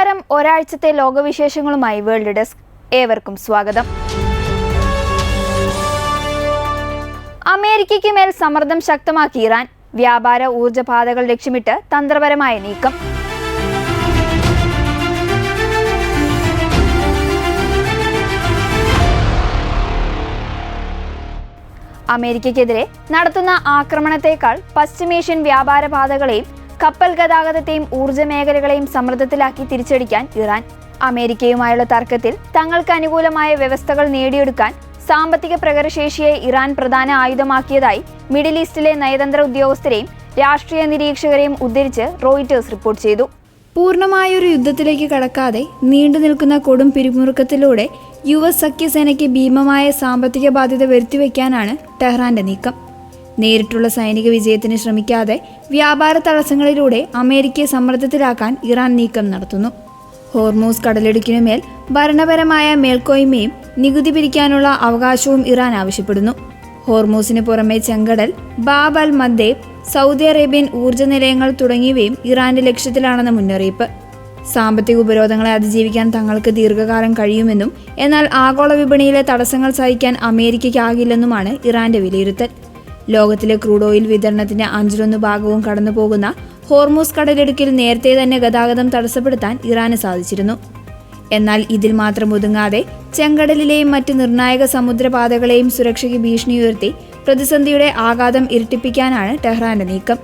നമസ്കാരം. ഒരാഴ്ചത്തെ ലോകവിശേഷങ്ങളുമായി world desk. ഏവർക്കും സ്വാഗതം. അമേരിക്കയ്ക്ക് മേൽ സമ്മർദ്ദം ശക്തമാക്കി ഇറാൻ. വ്യാപാര ഊർജ്ജ പാതകൾ ലക്ഷ്യമിട്ട് തന്ത്രപരമായ നീക്കം. അമേരിക്കയ്ക്കെതിരെ നടത്തുന്ന ആക്രമണത്തേക്കാൾ പശ്ചിമേഷ്യൻ വ്യാപാര പാതകളെയും കപ്പൽ ഗതാഗതത്തെയും ഊർജ്ജ മേഖലകളെയും സമ്മർദ്ദത്തിലാക്കി തിരിച്ചടിക്കാൻ ഇറാൻ. അമേരിക്കയുമായുള്ള തർക്കത്തിൽ തങ്ങൾക്ക് അനുകൂലമായ വ്യവസ്ഥകൾ നേടിയെടുക്കാൻ സാമ്പത്തിക പ്രകടനശേഷിയെ ഇറാൻ പ്രധാന ആയുധമാക്കിയതായി മിഡിൽ ഈസ്റ്റിലെ നയതന്ത്ര ഉദ്യോഗസ്ഥരെയും രാഷ്ട്രീയ നിരീക്ഷകരെയും ഉദ്ധരിച്ച് റോയിറ്റേഴ്സ് റിപ്പോർട്ട് ചെയ്തു. പൂർണ്ണമായൊരു യുദ്ധത്തിലേക്ക് കടക്കാതെ നീണ്ടുനിൽക്കുന്ന കൊടും പിരിമുറുക്കത്തിലൂടെ US സഖ്യസേനയ്ക്ക് ഭീമമായ സാമ്പത്തിക ബാധ്യത വരുത്തിവെക്കാനാണ് ടെഹ്റാന്റെ നീക്കം. നേരിട്ടുള്ള സൈനിക വിജയത്തിന് ശ്രമിക്കാതെ വ്യാപാര തടസ്സങ്ങളിലൂടെ അമേരിക്കയെ സമ്മർദ്ദത്തിലാക്കാൻ ഇറാൻ നീക്കം നടത്തുന്നു. ഹോർമൂസ് കടലിടുക്കിനുമേൽ ഭരണപരമായ മേൽക്കോയ്മയും നികുതി പിരിക്കാനുള്ള അവകാശവും ഇറാൻ ആവശ്യപ്പെടുന്നു. ഹോർമൂസിന് പുറമെ ചെങ്കടൽ, ബാബ് അൽ മന്ദേബ്, സൗദി അറേബ്യൻ ഊർജ്ജ നിലയങ്ങൾ തുടങ്ങിയവയും ഇറാന്റെ ലക്ഷ്യത്തിലാണെന്ന മുന്നറിയിപ്പ്. സാമ്പത്തിക ഉപരോധങ്ങളെ അതിജീവിക്കാൻ തങ്ങൾക്ക് ദീർഘകാലം കഴിയുമെന്നും എന്നാൽ ആഗോള വിപണിയിലെ തടസ്സങ്ങൾ സഹിക്കാൻ അമേരിക്കയ്ക്കാകില്ലെന്നുമാണ് ഇറാന്റെ വിലയിരുത്തൽ. ലോകത്തിലെ ക്രൂഡ് ഓയിൽ വിതരണത്തിന്റെ 1/5 കടന്നുപോകുന്ന ഹോർമൂസ് കടലിടുക്കിൽ നേരത്തെ തന്നെ ഗതാഗതം തടസ്സപ്പെടുത്താൻ ഇറാന് സാധിച്ചിരുന്നു. എന്നാൽ ഇതിൽ മാത്രം ഒതുങ്ങാതെ ചെങ്കടലിലെയും മറ്റ് നിർണായക സമുദ്രപാതകളെയും സുരക്ഷയ്ക്ക് ഭീഷണി ഉയർത്തി പ്രതിസന്ധിയുടെ ആഘാതം ഇരട്ടിപ്പിക്കാനാണ് ടെഹ്റാന്റെ നീക്കം.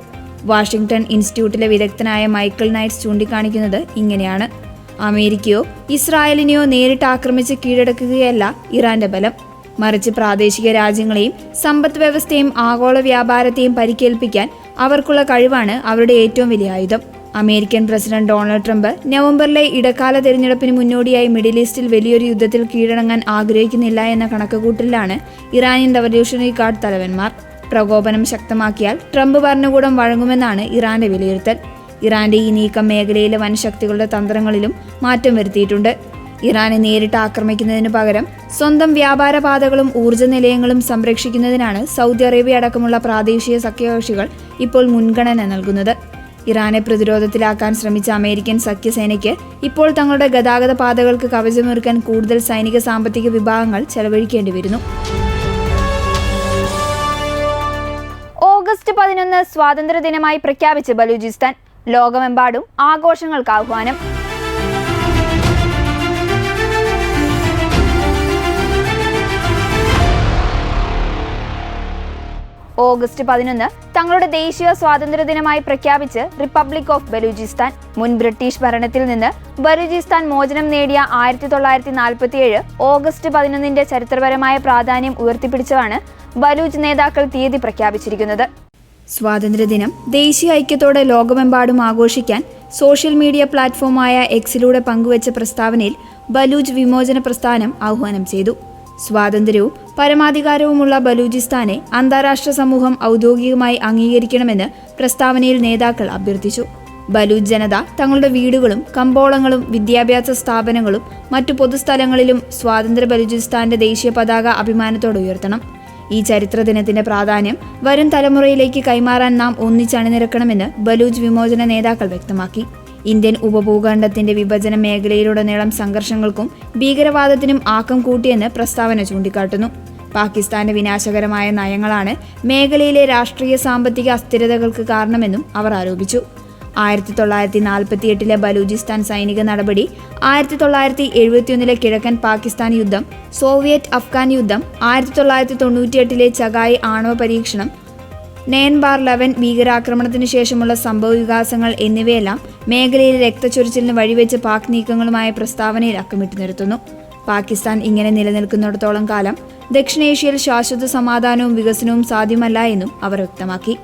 വാഷിംഗ്ടൺ ഇൻസ്റ്റിറ്റ്യൂട്ടിലെ വിദഗ്ധനായ മൈക്കിൾ നൈറ്റ്സ് ചൂണ്ടിക്കാണിക്കുന്നത് ഇങ്ങനെയാണ്: അമേരിക്കയോ ഇസ്രായേലിനെയോ നേരിട്ട് ആക്രമിച്ച് കീഴടക്കുകയല്ല ഇറാന്റെ ബലം, മറിച്ച് പ്രാദേശിക രാജ്യങ്ങളെയും സമ്പദ് വ്യവസ്ഥയും ആഗോള വ്യാപാരത്തെയും പരിക്കേൽപ്പിക്കാൻ അവർക്കുള്ള കഴിവാണ് അവരുടെ ഏറ്റവും വലിയ ആയുധം. അമേരിക്കൻ പ്രസിഡന്റ് ഡൊണാൾഡ് ട്രംപ് നവംബറിലെ ഇടക്കാല തെരഞ്ഞെടുപ്പിന് മുന്നോടിയായി മിഡിൽ ഈസ്റ്റിൽ വലിയൊരു യുദ്ധത്തിൽ കീഴടങ്ങാൻ ആഗ്രഹിക്കുന്നില്ല എന്ന കണക്കുകൂട്ടലിലാണ് ഇറാനിയൻ റവല്യൂഷണറി ഗാർഡ് തലവന്മാർ. പ്രകോപനം ശക്തമാക്കിയാൽ ട്രംപ് ഭരണകൂടം വഴങ്ങുമെന്നാണ് ഇറാന്റെ വിലയിരുത്തൽ. ഇറാന്റെ ഈ നീക്കം മേഖലയിലെ വൻശക്തികളുടെ തന്ത്രങ്ങളിലും മാറ്റം വരുത്തിയിട്ടുണ്ട്. ഇറാനെ നേരിട്ട് ആക്രമിക്കുന്നതിനു പകരം സ്വന്തം വ്യാപാര പാതകളും ഊർജ്ജ നിലയങ്ങളും സംരക്ഷിക്കുന്നതിനാണ് സൗദി അറേബ്യ അടക്കമുള്ള പ്രാദേശിക സഖ്യകക്ഷികൾ ഇപ്പോൾ മുൻഗണന നൽകുന്നത്. ഇറാനെ പ്രതിരോധത്തിലാക്കാൻ ശ്രമിച്ച അമേരിക്കൻ സഖ്യസേനയ്ക്ക് ഇപ്പോൾ തങ്ങളുടെ ഗതാഗത പാതകൾക്ക് കവചമൊരുക്കാൻ കൂടുതൽ സൈനിക സാമ്പത്തിക വിഭാഗങ്ങൾ ചെലവഴിക്കേണ്ടി വരുന്നു. ഓഗസ്റ്റ് 11 സ്വാതന്ത്ര്യദിനമായി പ്രഖ്യാപിച്ച് ബലൂചിസ്ഥാൻ. ലോകമെമ്പാടും ആഘോഷങ്ങൾക്ക് ആഹ്വാനം. ഓഗസ്റ്റ് 11 തങ്ങളുടെ ദേശീയ സ്വാതന്ത്ര്യദിനമായി പ്രഖ്യാപിച്ച് റിപ്പബ്ലിക് ഓഫ് ബലൂചിസ്ഥാൻ. മുൻ ബ്രിട്ടീഷ് ഭരണത്തിൽ നിന്ന് ബലൂചിസ്ഥാൻ മോചനം നേടിയ 1947 ഓഗസ്റ്റ് 11 ചരിത്രപരമായ പ്രാധാന്യം ഉയർത്തിപ്പിടിച്ചാണ് ബലൂച്ച് നേതാക്കൾ തീയതി പ്രഖ്യാപിച്ചിരിക്കുന്നത്. സ്വാതന്ത്ര്യദിനം ദേശീയ ഐക്യത്തോടെ ലോകമെമ്പാടും ആഘോഷിക്കാൻ സോഷ്യൽ മീഡിയ പ്ലാറ്റ്ഫോമായ എക്സിലൂടെ പങ്കുവച്ച പ്രസ്താവനയിൽ ബലൂച്ച് വിമോചന പ്രസ്ഥാനം ആഹ്വാനം ചെയ്തു. സ്വാതന്ത്ര്യവും പരമാധികാരവുമുള്ള ബലൂചിസ്ഥാനെ അന്താരാഷ്ട്ര സമൂഹം ഔദ്യോഗികമായി അംഗീകരിക്കണമെന്ന് പ്രസ്താവനയിൽ നേതാക്കൾ അഭ്യർത്ഥിച്ചു. ബലൂച്ച് ജനത തങ്ങളുടെ വീടുകളും കമ്പോളങ്ങളും വിദ്യാഭ്യാസ സ്ഥാപനങ്ങളും മറ്റു പൊതുസ്ഥലങ്ങളിലും സ്വാതന്ത്ര്യ ബലൂചിസ്ഥാന്റെ ദേശീയ പതാക അഭിമാനത്തോടെ ഉയർത്തണം. ഈ ചരിത്ര ദിനത്തിന്റെ പ്രാധാന്യം വരും തലമുറയിലേക്ക് കൈമാറാൻ നാം ഒന്നിച്ചണിനിരക്കണമെന്ന് ബലൂച്ച് വിമോചന നേതാക്കൾ വ്യക്തമാക്കി. ഇന്ത്യൻ ഉപഭൂഖണ്ഡത്തിന്റെ വിഭജന മേഖലയിലുടനീളം സംഘർഷങ്ങൾക്കും ഭീകരവാദത്തിനും ആക്കം കൂട്ടിയെന്ന് പ്രസ്താവന ചൂണ്ടിക്കാട്ടുന്നു. പാകിസ്ഥാന്റെ വിനാശകരമായ നയങ്ങളാണ് മേഖലയിലെ രാഷ്ട്രീയ സാമ്പത്തിക അസ്ഥിരതകൾക്ക് കാരണമെന്നും അവർ ആരോപിച്ചു. 1948 ബലൂചിസ്ഥാൻ സൈനിക നടപടി, 1971 കിഴക്കൻ പാകിസ്ഥാൻ യുദ്ധം, സോവിയറ്റ് അഫ്ഗാൻ യുദ്ധം, 1998 ചഗായ് ആണവ പരീക്ഷണം, 9/11 ഭീകരാക്രമണത്തിനു ശേഷമുള്ള സംഭവ വികാസങ്ങൾ എന്നിവയെല്ലാം മേഖലയിൽ രക്തച്ചൊരിച്ചിലിന് വഴിവെച്ച് പാക് നീക്കങ്ങളുമായ പ്രസ്താവനയിൽ അക്കമിട്ട് നിർത്തുന്നു. പാകിസ്ഥാൻ ഇങ്ങനെ നിലനിൽക്കുന്നിടത്തോളം കാലം ദക്ഷിണേഷ്യയിൽ ശാശ്വത സമാധാനവും വികസനവും സാധ്യമല്ല എന്നും അവർ വ്യക്തമാക്കി.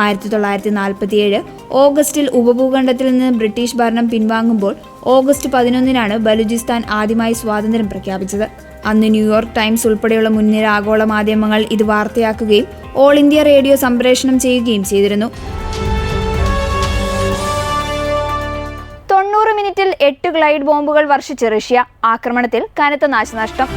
1947 ഓഗസ്റ്റിൽ ഉപഭൂഖണ്ഡത്തിൽ നിന്ന് ബ്രിട്ടീഷ് ഭരണം പിൻവാങ്ങുമ്പോൾ ഓഗസ്റ്റ് 11 ബലൂചിസ്ഥാൻ ആദ്യമായി സ്വാതന്ത്ര്യം പ്രഖ്യാപിച്ചത്. അന്ന് ന്യൂയോർക്ക് ടൈംസ് ഉൾപ്പെടെയുള്ള മുൻനിര ആഗോള മാധ്യമങ്ങൾ ഇത് വാർത്തയാക്കുകയും ഓൾ ഇന്ത്യ റേഡിയോ സംപ്രേഷണം ചെയ്യുകയും ചെയ്തിരുന്നു. 90 മിനിറ്റിൽ 8 ഗ്ലൈഡ് ബോംബുകൾ വർഷിച്ച് റഷ്യ. ആക്രമണത്തിൽ കനത്ത നാശനഷ്ടം.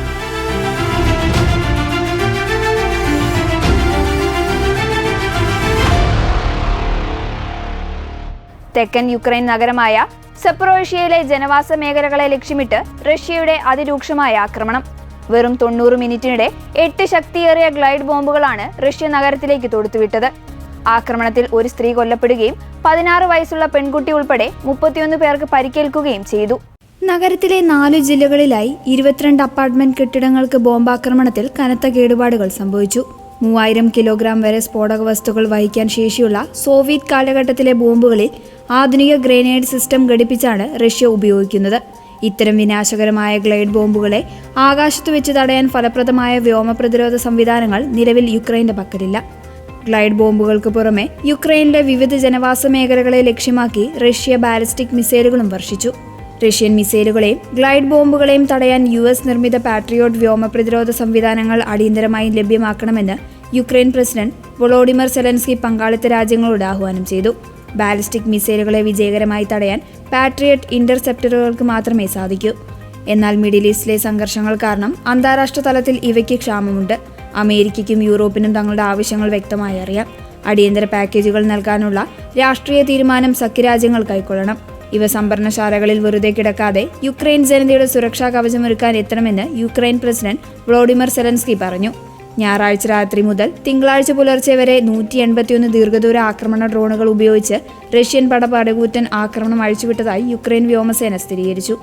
തെക്കൻ യുക്രൈൻ നഗരമായ സപ്പറോഷ്യയിലെ ജനവാസ മേഖലകളെ ലക്ഷ്യമിട്ട് റഷ്യയുടെ അതിരൂക്ഷമായ ആക്രമണം. വെറും 90 മിനിറ്റിനിടെ 8 ശക്തിയേറിയ ഗ്ലൈഡ് ബോംബുകളാണ് റഷ്യ നഗരത്തിലേക്ക് തൊടുത്തുവിട്ടത്. ആക്രമണത്തിൽ ഒരു സ്ത്രീ കൊല്ലപ്പെടുകയും 16 വയസ്സുള്ള പെൺകുട്ടി ഉൾപ്പെടെ 31 പേർക്ക് പരിക്കേൽക്കുകയും ചെയ്തു. നഗരത്തിലെ 4 ജില്ലകളിലായി 22 അപ്പാർട്ട്മെന്റ് കെട്ടിടങ്ങൾക്ക് ബോംബാക്രമണത്തിൽ കനത്ത കേടുപാടുകൾ സംഭവിച്ചു. 3000 കിലോഗ്രാം വരെ സ്ഫോടക വസ്തുക്കൾ വഹിക്കാൻ ശേഷിയുള്ള സോവിയറ്റ് കാലഘട്ടത്തിലെ ബോംബുകളിൽ ആധുനിക ഗ്രനേഡ് സിസ്റ്റം ഘടിപ്പിച്ചാണ് റഷ്യ ഉപയോഗിക്കുന്നത്. ഇത്തരം വിനാശകരമായ ഗ്ലൈഡ് ബോംബുകളെ ആകാശത്തു വെച്ച് തടയാൻ ഫലപ്രദമായ വ്യോമ പ്രതിരോധ സംവിധാനങ്ങൾ നിലവിൽ യുക്രൈന്റെ പക്കലില്ല. ഗ്ലൈഡ് ബോംബുകൾക്ക് പുറമെ യുക്രൈനിലെ വിവിധ ജനവാസ മേഖലകളെ ലക്ഷ്യമാക്കി റഷ്യ ബാലിസ്റ്റിക് മിസൈലുകളും വർഷിച്ചു. റഷ്യൻ മിസൈലുകളെയും ഗ്ലൈഡ് ബോംബുകളെയും തടയാൻ US നിർമ്മിത പാട്രിയോട്ട് വ്യോമ പ്രതിരോധ സംവിധാനങ്ങൾ അടിയന്തരമായി ലഭ്യമാക്കണമെന്ന് യുക്രൈൻ പ്രസിഡന്റ് വൊളോഡിമർ സെലൻസ്കി പങ്കാളിത്ത രാജ്യങ്ങളോട് ആഹ്വാനം ചെയ്തു. ബാലിസ്റ്റിക് മിസൈലുകളെ വിജയകരമായി തടയാൻ പാട്രിയറ്റ് ഇന്റർസെപ്റ്ററുകൾക്ക് മാത്രമേ സാധിക്കൂ. എന്നാൽ മിഡിൽ ഈസ്റ്റിലെ സംഘർഷങ്ങൾ കാരണം അന്താരാഷ്ട്ര തലത്തിൽ ഇവയ്ക്ക് ക്ഷാമമുണ്ട്. അമേരിക്കയ്ക്കും യൂറോപ്പിനും തങ്ങളുടെ ആവശ്യങ്ങൾ വ്യക്തമായി അറിയാം. അടിയന്തര പാക്കേജുകൾ നൽകാനുള്ള രാഷ്ട്രീയ തീരുമാനം സഖ്യരാജ്യങ്ങൾ കൈക്കൊള്ളണം. ഇവ സംഭരണശാലകളിൽ വെറുതെ കിടക്കാതെ യുക്രൈൻ ജനതയുടെ സുരക്ഷാ കവചമൊരുക്കാൻ എത്തണമെന്ന് യുക്രൈൻ പ്രസിഡന്റ് വൊളോഡിമർ സെലൻസ്കി പറഞ്ഞു. ഞായറാഴ്ച രാത്രി മുതൽ തിങ്കളാഴ്ച പുലർച്ചെ വരെ 181 ദീർഘദൂര ആക്രമണ ഡ്രോണുകൾ ഉപയോഗിച്ച് റഷ്യൻ പട പടുകൂറ്റൻ ആക്രമണം അഴിച്ചുവിട്ടതായി യുക്രൈൻ വ്യോമസേന സ്ഥിരീകരിച്ചു.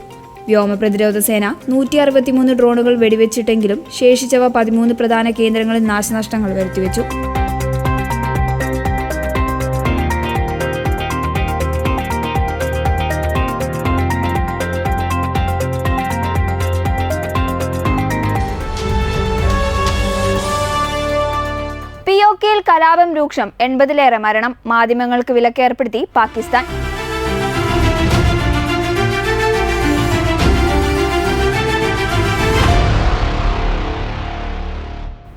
വ്യോമ പ്രതിരോധ സേന 163 ഡ്രോണുകൾ വെടിവെച്ചിട്ടെങ്കിലും ശേഷിച്ചവ 13 പ്രധാന കേന്ദ്രങ്ങളിൽ നാശനഷ്ടങ്ങൾ വരുത്തിവെച്ചു. പിഒകെയിൽ കലാപം രൂക്ഷം, 80-ലേറെ മരണം, മാധ്യമങ്ങൾക്ക് വിലക്കേർപ്പെടുത്തി പാകിസ്ഥാൻ.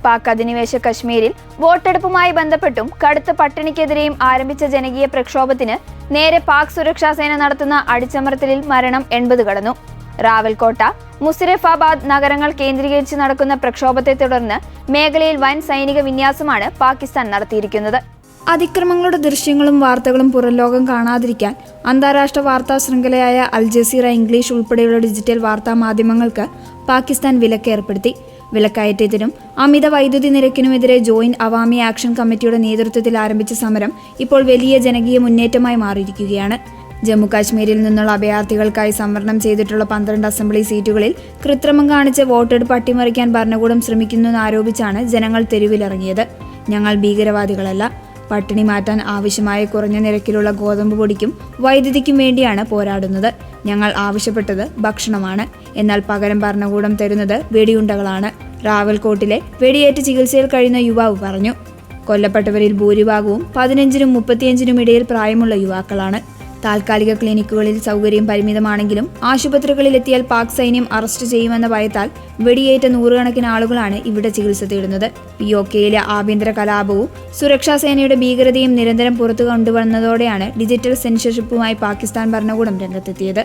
പാക് അധിനിവേശ കശ്മീരിൽ വോട്ടെടുപ്പുമായി ബന്ധപ്പെട്ടും കടുത്ത പട്ടിണിക്കെതിരെയും ആരംഭിച്ച ജനകീയ പ്രക്ഷോഭത്തിന് നേരെ പാക് സുരക്ഷാ സേന നടത്തുന്ന അടിച്ചമർത്തലിൽ മരണം 80 കടന്നു. റാവൽകോട്ട, മുസിറഫാബാദ് നഗരങ്ങൾ കേന്ദ്രീകരിച്ച് നടക്കുന്ന പ്രക്ഷോഭത്തെ തുടർന്ന് മേഖലയിൽ വൻ സൈനിക വിന്യാസമാണ് പാകിസ്ഥാൻ നടത്തിയിരിക്കുന്നത്. അതിക്രമങ്ങളുടെ ദൃശ്യങ്ങളും വാർത്തകളും പുറംലോകം കാണാതിരിക്കാൻ അന്താരാഷ്ട്ര വാർത്താ ശൃംഖലയായ അൽ ജസീറ ഇംഗ്ലീഷ് ഉൾപ്പെടെയുള്ള ഡിജിറ്റൽ വാർത്താ മാധ്യമങ്ങൾക്ക് പാകിസ്ഥാൻ വിലക്കേർപ്പെടുത്തി. വിലക്കയറ്റത്തിനും അമിത വൈദ്യുതി നിരക്കിനുമെതിരെ ജോയിന്റ് അവാമി ആക്ഷൻ കമ്മിറ്റിയുടെ നേതൃത്വത്തിൽ ആരംഭിച്ച സമരം ഇപ്പോൾ വലിയ ജനകീയ മുന്നേറ്റമായി മാറിയിരിക്കുകയാണ്. ജമ്മു കാശ്മീരിൽ നിന്നുള്ള അഭയാർത്ഥികൾക്കായി സംവരണം ചെയ്തിട്ടുള്ള 12 അസംബ്ലി സീറ്റുകളിൽ കൃത്രിമം കാണിച്ച് വോട്ടെടുപ്പ് അട്ടിമറിക്കാൻ ഭരണകൂടം ശ്രമിക്കുന്നുവെന്നാരോപിച്ചാണ് ജനങ്ങൾ തെരുവിലിറങ്ങിയത്. ഞങ്ങൾ ഭീകരവാദികളല്ല, പട്ടിണി മാറ്റാൻ ആവശ്യമായ കുറഞ്ഞ നിരക്കിലുള്ള ഗോതമ്പ് പൊടിക്കും വൈദ്യുതിക്കും വേണ്ടിയാണ് പോരാടുന്നത്. ഞങ്ങൾ ആവശ്യപ്പെട്ടത് ഭക്ഷണമാണ്, എന്നാൽ പകരം ഭരണകൂടം തരുന്നത് വെടിയുണ്ടകളാണ്. റാവൽകോട്ടിലെ വെടിയേറ്റ് ചികിത്സയിൽ കഴിയുന്ന യുവാവ് പറഞ്ഞു. കൊല്ലപ്പെട്ടവരിൽ ഭൂരിഭാഗവും 15-നും 35-നും ഇടയിൽ പ്രായമുള്ള യുവാക്കളാണ്. താൽക്കാലിക ക്ലിനിക്കുകളിൽ സൗകര്യം പരിമിതമാണെങ്കിലും ആശുപത്രികളിലെത്തിയാൽ പാക് സൈന്യം അറസ്റ്റ് ചെയ്യുമെന്ന ഭയത്താൽ വെടിയേറ്റ 100 കണക്കിന് ആളുകളാണ് ഇവിടെ ചികിത്സ തേടുന്നത്. പിഒകെയിലെ ആഭ്യന്തര കലാപവും സുരക്ഷാ സേനയുടെ ഭീകരതയും നിരന്തരം പുറത്തു കൊണ്ടുവന്നതോടെയാണ് ഡിജിറ്റൽ സെൻസർഷിപ്പുമായി പാകിസ്ഥാൻ ഭരണകൂടം രംഗത്തെത്തിയത്.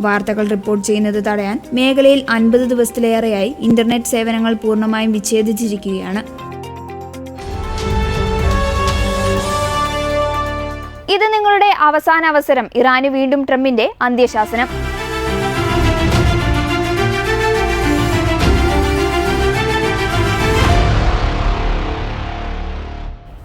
വാർത്തകൾ റിപ്പോർട്ട് ചെയ്യുന്നത് തടയാൻ മേഖലയിൽ 50 ദിവസത്തിലേറെയായി ഇന്റർനെറ്റ് സേവനങ്ങൾ പൂർണ്ണമായും വിച്ഛേദിച്ചിരിക്കുകയാണ്. ഇത് നിങ്ങളുടെ അവസാന അവസരം. ഇറാന് വീണ്ടും ട്രംപിന്റെ അന്ത്യശാസനം.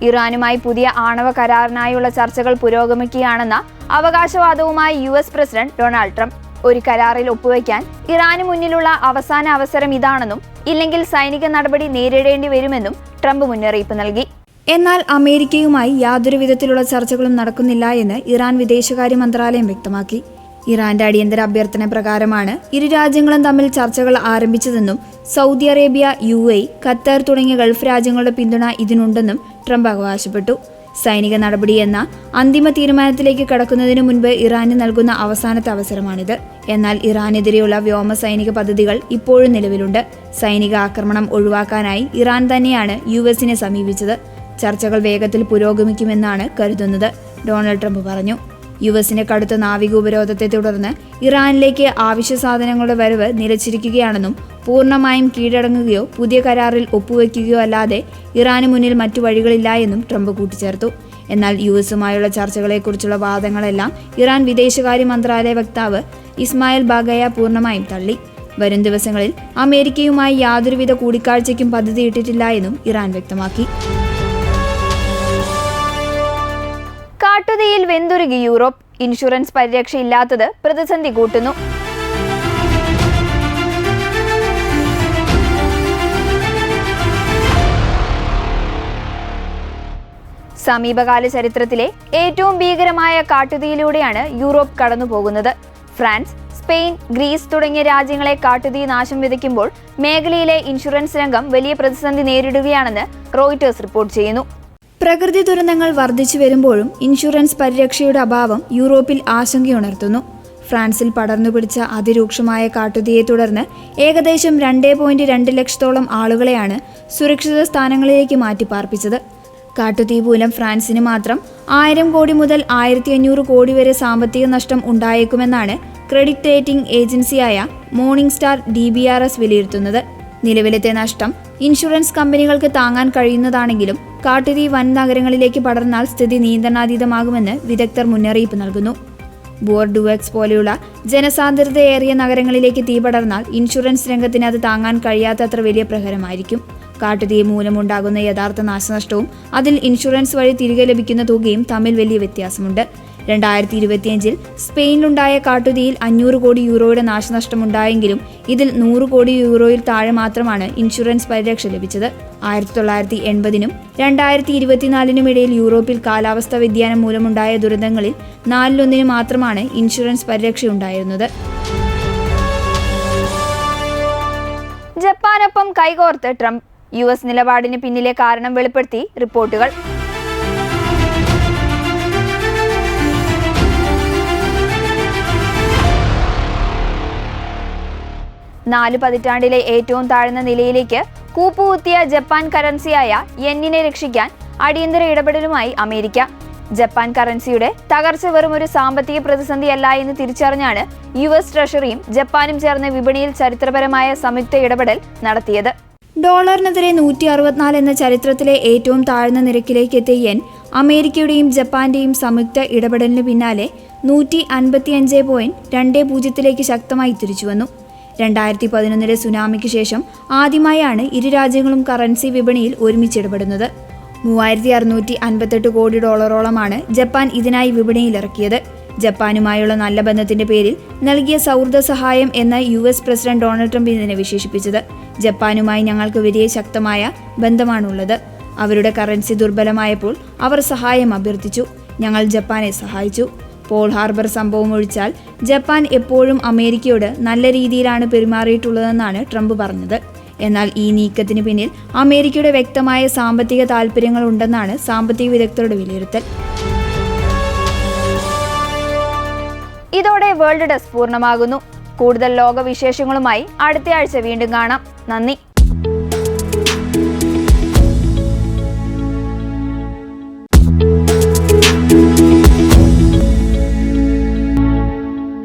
ഇറാനുമായി പുതിയ ആണവ കരാറിനായുള്ള ചർച്ചകൾ പുരോഗമിക്കുകയാണെന്ന അവകാശവാദവുമായി US പ്രസിഡന്റ് ഡൊണാൾഡ് ട്രംപ്. ഒരു കരാറിൽ ഒപ്പുവയ്ക്കാൻ ഇറാന് മുന്നിലുള്ള അവസാന അവസരം ഇതാണെന്നും ഇല്ലെങ്കിൽ സൈനിക നടപടി നേരിടേണ്ടി വരുമെന്നും ട്രംപ് മുന്നറിയിപ്പ് നൽകി. എന്നാൽ അമേരിക്കയുമായി യാതൊരു വിധത്തിലുള്ള ചർച്ചകളും നടക്കുന്നില്ല എന്ന് ഇറാൻ വിദേശകാര്യ മന്ത്രാലയം വ്യക്തമാക്കി. ഇറാന്റെ അടിയന്തര അഭ്യർത്ഥന പ്രകാരമാണ് ഇരു രാജ്യങ്ങളും തമ്മിൽ ചർച്ചകൾ ആരംഭിച്ചതെന്നും സൗദി അറേബ്യ, UAE, ഖത്തർ തുടങ്ങിയ ഗൾഫ് രാജ്യങ്ങളുടെ പിന്തുണ ഇതിനുണ്ടെന്നും ട്രംപ് അവകാശപ്പെട്ടു. സൈനിക നടപടി എന്ന അന്തിമ തീരുമാനത്തിലേക്ക് കടക്കുന്നതിന് മുൻപ് ഇറാന് നൽകുന്ന അവസാനത്തെ അവസരമാണിത്. എന്നാൽ ഇറാനെതിരെയുള്ള വ്യോമ സൈനിക പദ്ധതികൾ ഇപ്പോഴും നിലവിലുണ്ട്. സൈനിക ആക്രമണം ഒഴിവാക്കാനായി ഇറാൻ തന്നെയാണ് USനെ സമീപിച്ചത്. ചർച്ചകൾ വേഗത്തിൽ പുരോഗമിക്കുമെന്നാണ് കരുതുന്നത്, ഡൊണാൾഡ് ട്രംപ് പറഞ്ഞു. USന്റെ കടുത്ത നാവിക ഉപരോധത്തെ തുടർന്ന് ഇറാനിലേക്ക് ആവശ്യ സാധനങ്ങളുടെ വരവ് നിലച്ചിരിക്കുകയാണെന്നും പൂർണ്ണമായും കീഴടങ്ങുകയോ പുതിയ കരാറിൽ ഒപ്പുവെക്കുകയോ അല്ലാതെ ഇറാന് മുന്നിൽ മറ്റു വഴികളില്ല എന്നും ട്രംപ് കൂട്ടിച്ചേർത്തു. എന്നാൽ യുഎസുമായുള്ള ചർച്ചകളെക്കുറിച്ചുള്ള വാദങ്ങളെല്ലാം ഇറാൻ വിദേശകാര്യ മന്ത്രാലയ വക്താവ് ഇസ്മായിൽ ബാഗയ പൂർണ്ണമായും തള്ളി. വരും ദിവസങ്ങളിൽ അമേരിക്കയുമായി യാതൊരുവിധ കൂടിക്കാഴ്ചയ്ക്കും പദ്ധതിയിട്ടിട്ടില്ല എന്നും ഇറാൻ വ്യക്തമാക്കി. കാട്ടുതീയിൽ വെന്തുരുകി യൂറോപ്പ്. ഇൻഷുറൻസ് പരിരക്ഷയില്ലാത്തത് പ്രതിസന്ധി കൂട്ടുന്നു. സമീപകാല ചരിത്രത്തിലെ ഏറ്റവും ഭീകരമായ കാട്ടുതീയിലൂടെയാണ് യൂറോപ്പ് കടന്നുപോകുന്നത്. ഫ്രാൻസ്, സ്പെയിൻ, ഗ്രീസ് തുടങ്ങിയ രാജ്യങ്ങളെ കാട്ടുതീ നാശം വിതയ്ക്കുമ്പോൾ മേഖലയിലെ ഇൻഷുറൻസ് രംഗം വലിയ പ്രതിസന്ധി നേരിടുകയാണെന്ന് റോയിട്ടേഴ്സ് റിപ്പോർട്ട് ചെയ്യുന്നു. പ്രകൃതി ദുരന്തങ്ങൾ വർദ്ധിച്ചു വരുമ്പോഴും ഇൻഷുറൻസ് പരിരക്ഷയുടെ അഭാവം യൂറോപ്പിൽ ആശങ്കയുണർത്തുന്നു. ഫ്രാൻസിൽ പടർന്നുപിടിച്ച അതിരൂക്ഷമായ കാട്ടുതീയെ തുടർന്ന് ഏകദേശം 2.2 ലക്ഷത്തോളം ആളുകളെയാണ് സുരക്ഷിത സ്ഥാനങ്ങളിലേക്ക് മാറ്റിപ്പാർപ്പിച്ചത്. കാട്ടുതീ മൂലം ഫ്രാൻസിന് മാത്രം 1000 കോടി മുതൽ 1500 കോടി വരെ സാമ്പത്തിക നഷ്ടം ഉണ്ടായേക്കുമെന്നാണ് ക്രെഡിറ്റ് റേറ്റിംഗ് ഏജൻസിയായ മോർണിംഗ് സ്റ്റാർ DBRS വിലയിരുത്തുന്നത്. നിലവിലത്തെ നഷ്ടം ഇൻഷുറൻസ് കമ്പനികൾക്ക് താങ്ങാൻ കഴിയുന്നതാണെങ്കിലും കാട്ടുതീ വൻ നഗരങ്ങളിലേക്ക് പടർന്നാൽ സ്ഥിതി നിയന്ത്രണാതീതമാകുമെന്ന് വിദഗ്ധർ മുന്നറിയിപ്പ് നൽകുന്നു. ബോർഡുവെക്സ് പോലെയുള്ള ജനസാന്ദ്രതയേറിയ നഗരങ്ങളിലേക്ക് തീ പടർന്നാൽ ഇൻഷുറൻസ് രംഗത്തിന് അത് താങ്ങാൻ കഴിയാത്തത്ര വലിയ പ്രഹരമായിരിക്കും. കാട്ടുതീ മൂലമുണ്ടാകുന്ന യഥാർത്ഥ നാശനഷ്ടവും അതിൽ ഇൻഷുറൻസ് വഴി തിരികെ ലഭിക്കുന്ന തുകയും തമ്മിൽ വലിയ വ്യത്യാസമുണ്ട്. 2025 സ്പെയിനിലുണ്ടായ കാട്ടുതീയിൽ 500 കോടി യൂറോയുടെ നാശനഷ്ടമുണ്ടായെങ്കിലും ഇതിൽ 100 കോടി യൂറോയിൽ താഴെ മാത്രമാണ് ഇൻഷുറൻസ് പരിരക്ഷ ലഭിച്ചത്. 1980-നും 2024-നും ഇടയിൽ യൂറോപ്പിൽ കാലാവസ്ഥാ വ്യതിയാനം മൂലമുണ്ടായ ദുരന്തങ്ങളിൽ 4/1 മാത്രമാണ് ഇൻഷുറൻസ് പരിരക്ഷയുണ്ടായിരുന്നത്. ജപ്പാനൊപ്പം കൈകോർത്ത് ട്രംപ്. US നിലപാടിന് പിന്നിലെ കാരണം വെളിപ്പെടുത്തി റിപ്പോർട്ടുകൾ. 4 പതിറ്റാണ്ടിലെ ഏറ്റവും താഴ്ന്ന നിലയിലേക്ക് കൂപ്പുകുത്തിയ ജപ്പാൻ കറൻസിയായ യെന്നിനെ രക്ഷിക്കാൻ അടിയന്തര ഇടപെടലുമായി അമേരിക്ക. ജപ്പാൻ കറൻസിയുടെ തകർച്ച വെറുമൊരു സാമ്പത്തിക പ്രതിസന്ധിയല്ല എന്ന് തിരിച്ചറിഞ്ഞാണ് US ട്രഷറിയും ജപ്പാനും ചേർന്ന് വിപണിയിൽ ചരിത്രപരമായ സംയുക്ത ഇടപെടൽ നടത്തിയത്. ഡോളറിനെതിരെ 164 എന്ന ചരിത്രത്തിലെ ഏറ്റവും താഴ്ന്ന നിരക്കിലേക്ക് എത്തിയ യെൻ അമേരിക്കയുടെയും ജപ്പാന്റെയും സംയുക്ത ഇടപെടലിന് പിന്നാലെ 155.20 ശക്തമായി തിരിച്ചുവന്നു. 2011 സുനാമിക്ക് ശേഷം ആദ്യമായാണ് ഇരു രാജ്യങ്ങളും കറൻസി വിപണിയിൽ ഒരുമിച്ചിടപെടുന്നത്. 3658 കോടി ഡോളറോളമാണ് ജപ്പാൻ ഇതിനായി വിപണിയിലിറക്കിയത്. ജപ്പാനുമായുള്ള നല്ല ബന്ധത്തിന്റെ പേരിൽ നൽകിയ സൗഹൃദ സഹായം എന്ന US പ്രസിഡന്റ് ഡൊണാൾഡ് ട്രംപ് ഇതിനെ വിശേഷിപ്പിച്ചത്. ജപ്പാനുമായി ഞങ്ങൾക്ക് വലിയ ശക്തമായ ബന്ധമാണുള്ളത്. അവരുടെ കറൻസി ദുർബലമായപ്പോൾ അവർ സഹായം അഭ്യർത്ഥിച്ചു. ഞങ്ങൾ ജപ്പാനെ സഹായിച്ചു. പോൾ ഹാർബർ സംഭവം ഒഴിച്ചാൽ ജപ്പാൻ എപ്പോഴും അമേരിക്കയോട് നല്ല രീതിയിലാണ് പെരുമാറിയിട്ടുള്ളതെന്നാണ് ട്രംപ് പറഞ്ഞത്. എന്നാൽ ഈ നീക്കത്തിന് പിന്നിൽ അമേരിക്കയുടെ വ്യക്തമായ സാമ്പത്തിക താൽപ്പര്യങ്ങൾ ഉണ്ടെന്നാണ് സാമ്പത്തിക വിദഗ്ധരുടെ വിലയിരുത്തൽ. ഇതോടെ വേൾഡ് ഡെസ്ക് പൂർണ്ണമാകുന്നു. കൂടുതൽ ലോക വിശേഷങ്ങളുമായി അടുത്തയാഴ്ച വീണ്ടും കാണാം. നന്ദി.